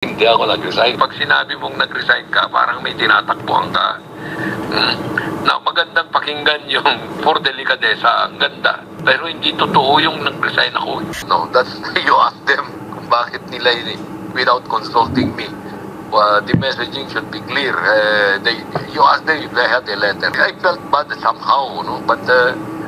Hindi ako nag-resign. Pag sinabi mong nag-resign ka, parang may tinatakbuhan ka. Na magandang pakinggan yung for delikadesa, ang ganda. Pero hindi totoo yung nag-resign ako. No, that's, you ask them kung bakit nila without consulting me. The messaging should be clear. You ask them if they had a letter. I felt bad somehow, no? But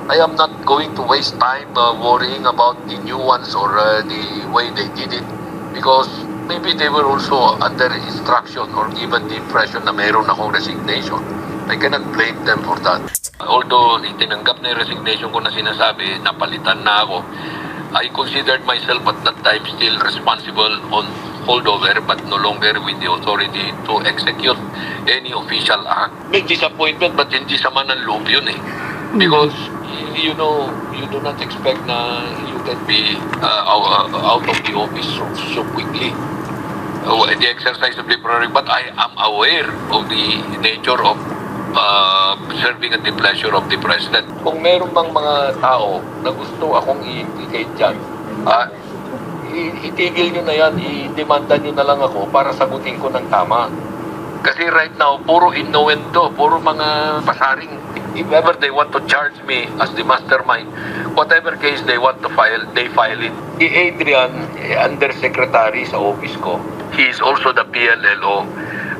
I am not going to waste time worrying about the nuance or the way they did it, because maybe they were also under instruction or given the impression na mayroon akong resignation. I cannot blame them for that. Although itinanggap na yung resignation ko na sinasabi, napalitan na ako, I considered myself at that time still responsible on holdover but no longer with the authority to execute any official act. May disappointment but hindi sama ng loob yun eh. Because, you know, you do not expect na you can be out of the office so quickly. The exercise of the prerogative, but I am aware of the nature of serving at the pleasure of the President. Kung meron bang mga tao na gusto akong i-implicate dyan, itigil nyo na yan, i-demanda nyo na lang ako para sagutin ko ng tama. Kasi right now, puro innuendo, puro mga pasaring. If ever they want to charge me as the mastermind, whatever case they want to file, they file it. Si Adrian, undersecretary sa office ko, he is also the PLLO.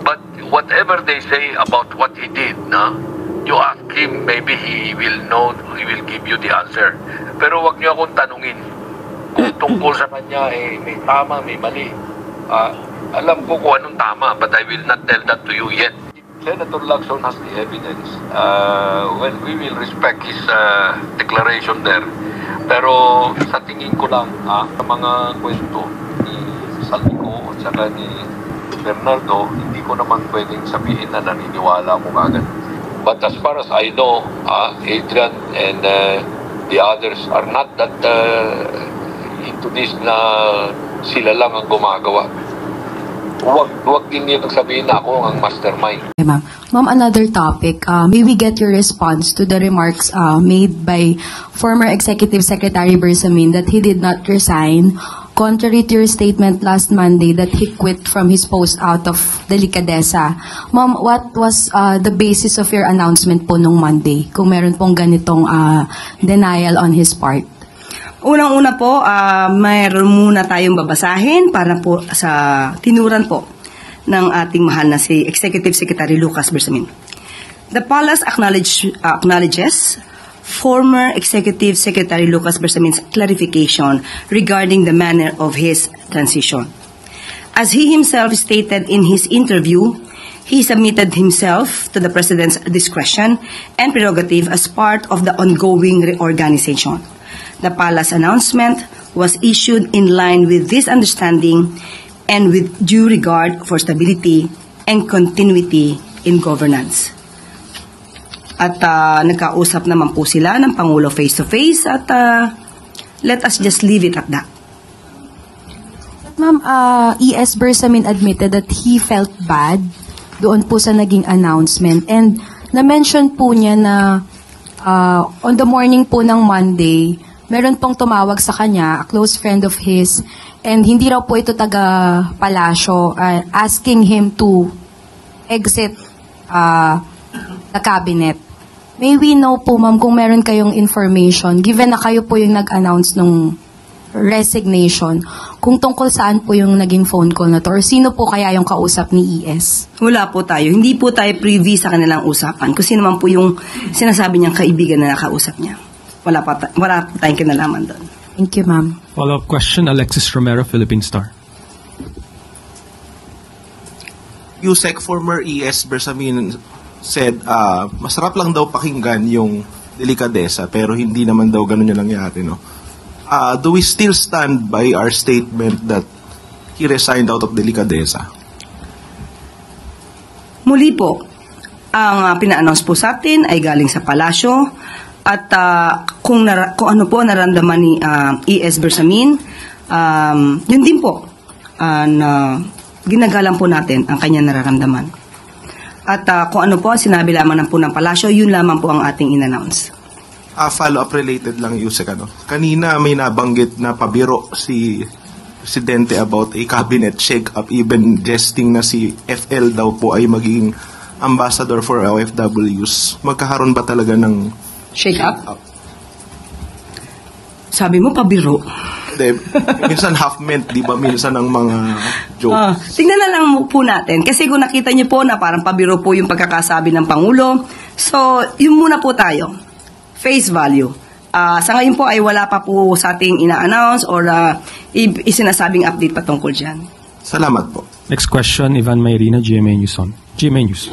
But whatever they say about what he did, you ask him, maybe he will know, he will give you the answer. Pero wag niyo akong tanungin kung tungkol sa kanya, may tama, may mali. Alam ko kung anong tama, but I will not tell that to you yet. Senator Lacson has the evidence. Well, we will respect his declaration there. Pero sa tingin ko lang, sa mga kwento ni Saldico at saka ni Bernardo, hindi ko naman pwedeng sabihin na naniniwala ko agad. But as far as I know, Adrian and the others are not that into this na sila lang ang gumagawa. Huwag din niyo sabihin na ako ang mastermind. Okay, ma'am. Ma'am, another topic. May we get your response to the remarks made by former Executive Secretary Bersamin that he did not resign, contrary to your statement last Monday that he quit from his post out of delikadesa. Ma'am, what was the basis of your announcement po nung Monday, kung meron pong ganitong denial on his part? Unang-una po, mayroon muna tayong babasahin para po sa tinuran po ng ating mahal na si Executive Secretary Lucas Bersamin. The Palace acknowledges former Executive Secretary Lucas Bersamin's clarification regarding the manner of his transition. As he himself stated in his interview, he submitted himself to the President's discretion and prerogative as part of the ongoing reorganization. The Palace announcement was issued in line with this understanding and with due regard for stability and continuity in governance. At nagkausap naman po sila ng Pangulo face-to-face at let us just leave it at that. Ma'am, E.S. Bersamin admitted that he felt bad doon po sa naging announcement, and na-mention po niya na on the morning po ng Monday, meron pong tumawag sa kanya, a close friend of his, and hindi raw po ito taga Palasyo, asking him to exit the cabinet. May we know po, ma'am, kung meron kayong information, given na kayo po yung nag-announce nung resignation, kung tungkol saan po yung naging phone call na to, or sino po kaya yung kausap ni ES? Wala po tayo. Hindi po tayo privy sa kanilang usapan. Kung sino man po yung sinasabi niyang kaibigan na nakausap niya. Wala po tayong kinalaman doon. Thank you, ma'am. Follow-up question, Alexis Romero, Philippine Star. USEC former ES Bersamin said, masarap lang daw pakinggan yung delikadesa, pero hindi naman daw ganun yung nangyari, no? Do we still stand by our statement that he resigned out of delikadesa? Muli po, ang pina-announce po sa atin ay galing sa palasyo. At kung ano po naramdaman ni E.S. Bersamin, yun din po na ginagalang po natin ang kanyang nararamdaman. At kung ano po ang sinabi lamang po ng palasyo, yun lamang po ang ating in-announce. Follow-up related lang, Yusek. Kanina may nabanggit na pabiro si Presidente about a cabinet shake-up, even jesting na si FL daw po ay magiging ambassador for OFWs. Magkakaroon ba talaga ng Shake up? Sabi mo, pabiro. Hindi, minsan half-meant, di ba? Minsan ang mga joke. Tingnan na lang po natin. Kasi kung nakita niyo po na parang pabiro po yung pagkakasabi ng Pangulo. So, yun muna po tayo. Face value. Sa ngayon po ay wala pa po sa ating ina-announce or isinasabing update patungkol dyan. Salamat po. Next question, Ivan Mayrina, GMA News on. GMA News.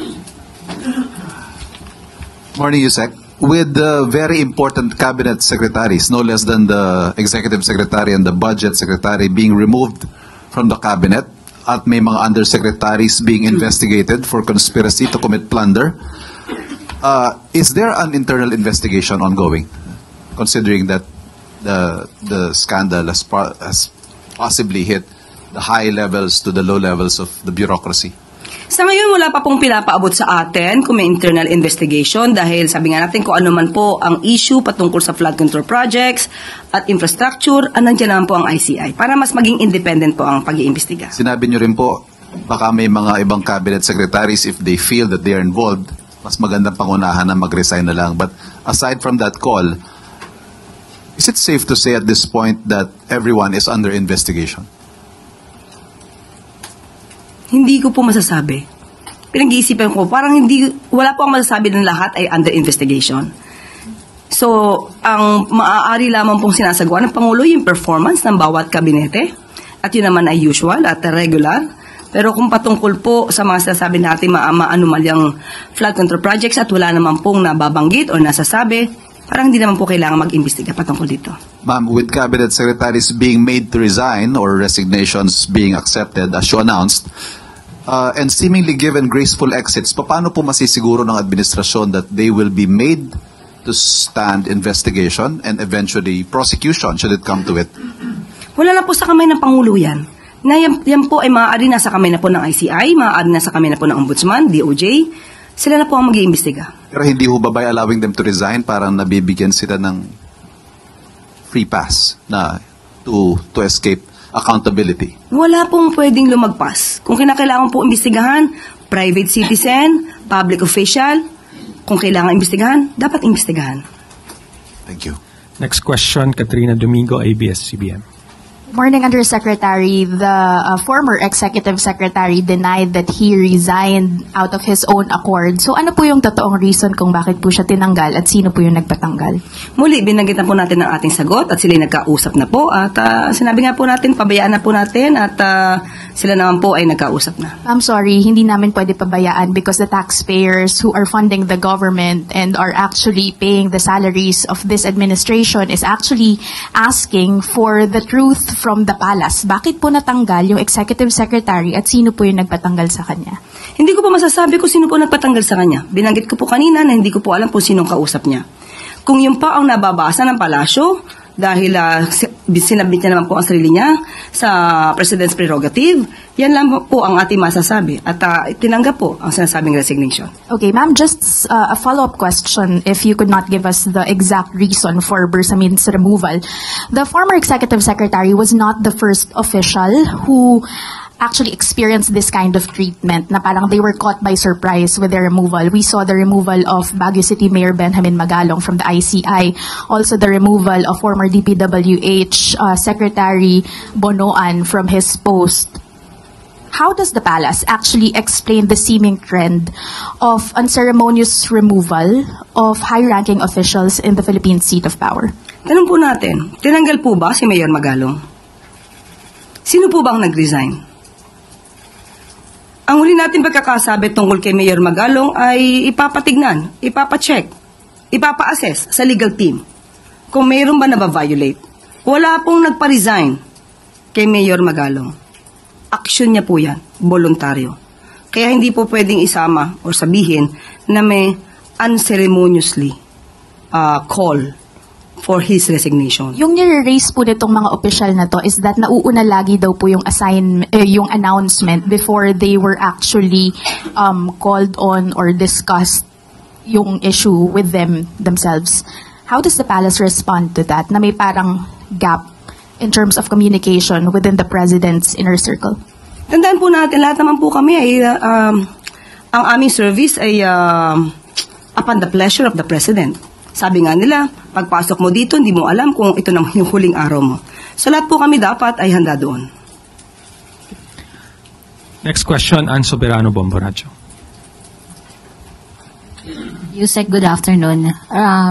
Morning, Yusek. With the very important cabinet secretaries, no less than the executive secretary and the budget secretary being removed from the cabinet, at may mga undersecretaries being investigated for conspiracy to commit plunder, is there an internal investigation ongoing, considering that the scandal has possibly hit the high levels to the low levels of the bureaucracy? Sa ngayon, wala pa pong pinapaabot sa atin kung may internal investigation dahil sabi nga natin kung ano man po ang issue patungkol sa flood control projects at infrastructure, nandiyan naman po ang ICI para mas maging independent po ang pag-iimbestiga. Sinabi niyo rin po, baka may mga ibang cabinet secretaries, if they feel that they are involved, mas magandang pangunahan na mag-resign na lang. But aside from that call, is it safe to say at this point that everyone is under investigation? Hindi ko po masasabi. Pinag-iisipan ko, parang wala po ang masasabi ng lahat ay under investigation. So, ang maaari lamang pong sinasagawa ng Pangulo yung performance ng bawat kabinete. At yun naman ay usual at regular. Pero kung patungkol po sa mga sinasabi natin maanumalyang flood control projects at wala naman pong nababanggit o nasasabi, parang hindi naman po kailangan mag-imbestiga patungkol dito. Ma'am, with cabinet secretaries being made to resign or resignations being accepted as you announced, and seemingly given graceful exits, paano po masisiguro ng administrasyon that they will be made to stand investigation and eventually prosecution should it come to it? Wala na po sa kamay ng Pangulo yan. Yan po ay maaari na sa kamay na po ng ICI, maaari na sa kamay na po ng Ombudsman, DOJ. Sila na po ang mag-iimbestiga. Pero hindi ho ba by allowing them to resign, parang nabibigyan sila ng free pass na to escape accountability? Wala pong pwedeng lumagpas. Kung kinakailangan po imbestigahan, private citizen, public official, kung kailangan imbestigahan, dapat imbestigahan. Thank you. Next question, Katrina Domingo, ABS-CBN. Morning, Undersecretary. The former Executive Secretary denied that he resigned out of his own accord. So ano po yung totoong reason kung bakit po siya tinanggal at sino po yung nagpatanggal? Muli, binanggit na po natin ang ating sagot at sila nagkausap na po. At sinabi nga po natin, pabayaan na po natin at sila naman po ay nagkausap na. I'm sorry, hindi namin pwede pabayaan because the taxpayers who are funding the government and are actually paying the salaries of this administration is actually asking for the truth from the palace. Bakit po natanggal yung executive secretary at sino po yung nagpatanggal sa kanya? Hindi ko po masasabi kung sino po nagpatanggal sa kanya. Binanggit ko po kanina na hindi ko po alam kung sinong kausap niya. Kung yun pa ang nababasa ng palasyo, dahil sinabit niya naman po ang sarili niya sa President's prerogative, yan lang po ang ating masasabi. At tinanggap po ang sinasabing resignation. Okay, ma'am, just a follow-up question if you could not give us the exact reason for Bersamin's removal. The former executive secretary was not the first official who actually experienced this kind of treatment na parang they were caught by surprise with their removal. We saw the removal of Baguio City Mayor Benjamin Magalong from the ICI, also the removal of former DPWH Secretary Bonoan from his post. How does the palace actually explain the seeming trend of unceremonious removal of high-ranking officials in the Philippine seat of power? Tanong po natin, tinanggal po ba si Mayor Magalong? Sino po ba ang nag-resign? Ang huli natin pagkakasabi tungkol kay Mayor Magalong ay ipapatignan, ipapacheck, ipapa-assess sa legal team kung mayroon ba na-violate. Wala pong nagpa-resign kay Mayor Magalong. Action niya po yan, voluntaryo. Kaya hindi po pwedeng isama o sabihin na may unceremoniously call for his resignation. Yung nire-raise po nitong mga opisyal na to is that nauuna lagi daw po yung yung announcement before they were actually called on or discussed yung issue with themselves. How does the palace respond to that? Na may parang gap in terms of communication within the President's inner circle? Tandaan po natin, lahat naman po kami ay, ang aming service ay upon the pleasure of the President. Sabi nga nila, pagpasok mo dito, hindi mo alam kung ito na yung huling araw mo. So lahat po kami dapat ay handa doon. Next question, Ann Soberano, Bomboradio. Yusek, good afternoon.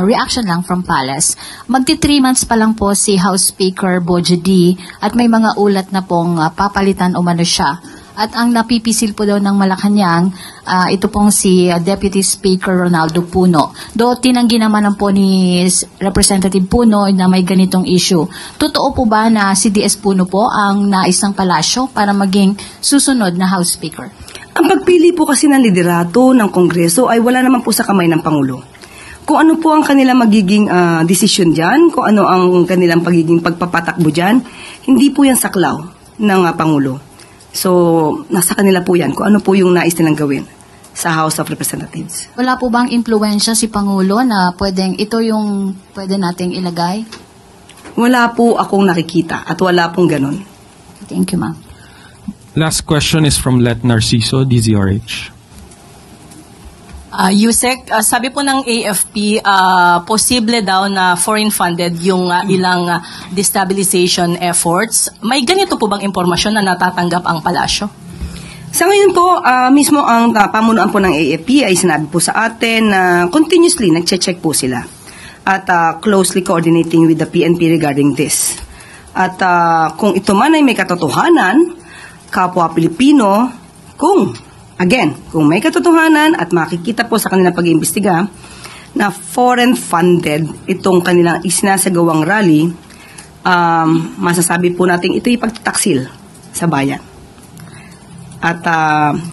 Reaction lang from Palace. Magti 3 months pa lang po si House Speaker Bojo D at may mga ulat na pong papalitan umano siya. At ang napipisil po daw ng Malacanang, ito pong si Deputy Speaker Ronaldo Puno. Do tinanggi naman po ni Representative Puno na may ganitong issue. Totoo po ba na si DS Puno po ang nais ng palasyo para maging susunod na House Speaker? Ang pagpili po kasi ng liderato ng Kongreso ay wala naman po sa kamay ng Pangulo. Kung ano po ang kanilang magiging desisyon dyan, kung ano ang kanilang pagiging pagpapatakbo dyan, hindi po yan saklaw ng Pangulo. So, nasa kanila po yan, kung ano po yung nais nilang gawin sa House of Representatives. Wala po bang impluensya si Pangulo na pwedeng ito yung pwede nating ilagay? Wala po akong nakikita at wala pong ganun. Thank you, ma'am. Last question is from Let Narciso, DZRH. Yusek, sabi po ng AFP, posible daw na foreign-funded yung ilang destabilization efforts. May ganito po bang impormasyon na natatanggap ang palasyo? Sa ngayon po, mismo ang pamunuan po ng AFP ay sinabi po sa atin na continuously nagche-check po sila at closely coordinating with the PNP regarding this. At kung ito man ay may katotohanan, kapwa Pilipino, kung may katotohanan at makikita po sa kanilang pag-iimbestiga na foreign-funded itong kanilang isinasagawang rally, masasabi po natin ito'y pagtataksil sa bayan. At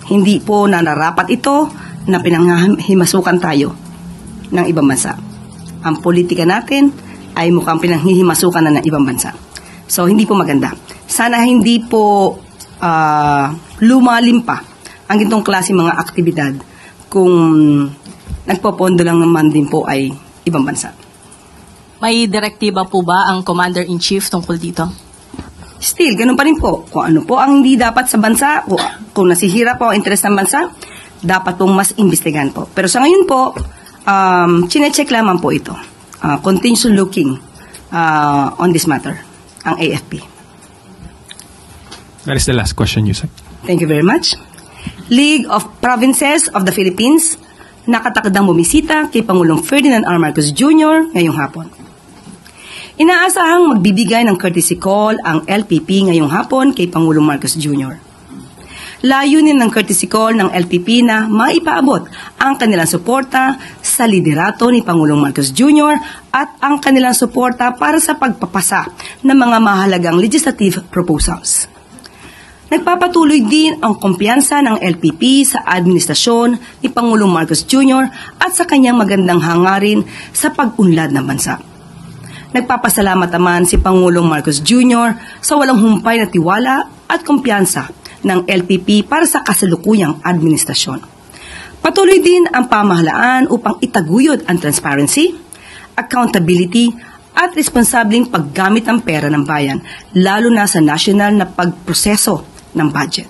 hindi po nararapat ito na pinanghimasukan tayo ng ibang bansa. Ang politika natin ay mukhang pinanghihimasukan na ng ibang bansa. So, hindi po maganda. Sana hindi po lumalim pa ang itong klase mga aktibidad kung nagpopondo lang naman din po ay ibang bansa. May direktiba po ba ang Commander-in-Chief tungkol dito? Still, ganun pa rin po. Kung ano po ang hindi dapat sa bansa, kung nasihira po ang interes ng bansa, dapat pong mas imbestigahan po. Pero sa ngayon po, chinecheck lamang po ito. Continuously looking on this matter, ang AFP. That is the last question, Yusek. Thank you very much. League of Provinces of the Philippines, nakatakdang bumisita kay Pangulong Ferdinand R. Marcos Jr. ngayong hapon. Inaasahang magbibigay ng courtesy call ang LPP ngayong hapon kay Pangulong Marcos Jr. Layunin ng courtesy call ng LPP na maipaabot ang kanilang suporta sa liderato ni Pangulong Marcos Jr. at ang kanilang suporta para sa pagpapasa ng mga mahalagang legislative proposals. Nagpapatuloy din ang kumpiyansa ng LPP sa administrasyon ni Pangulong Marcos Jr. at sa kanyang magandang hangarin sa pag-unlad ng bansa. Nagpapasalamat naman si Pangulong Marcos Jr. sa walang humpay na tiwala at kumpiyansa ng LPP para sa kasalukuyang administrasyon. Patuloy din ang pamahalaan upang itaguyod ang transparency, accountability at responsableng paggamit ng pera ng bayan, lalo na sa nasyonal na pagproseso ng budget.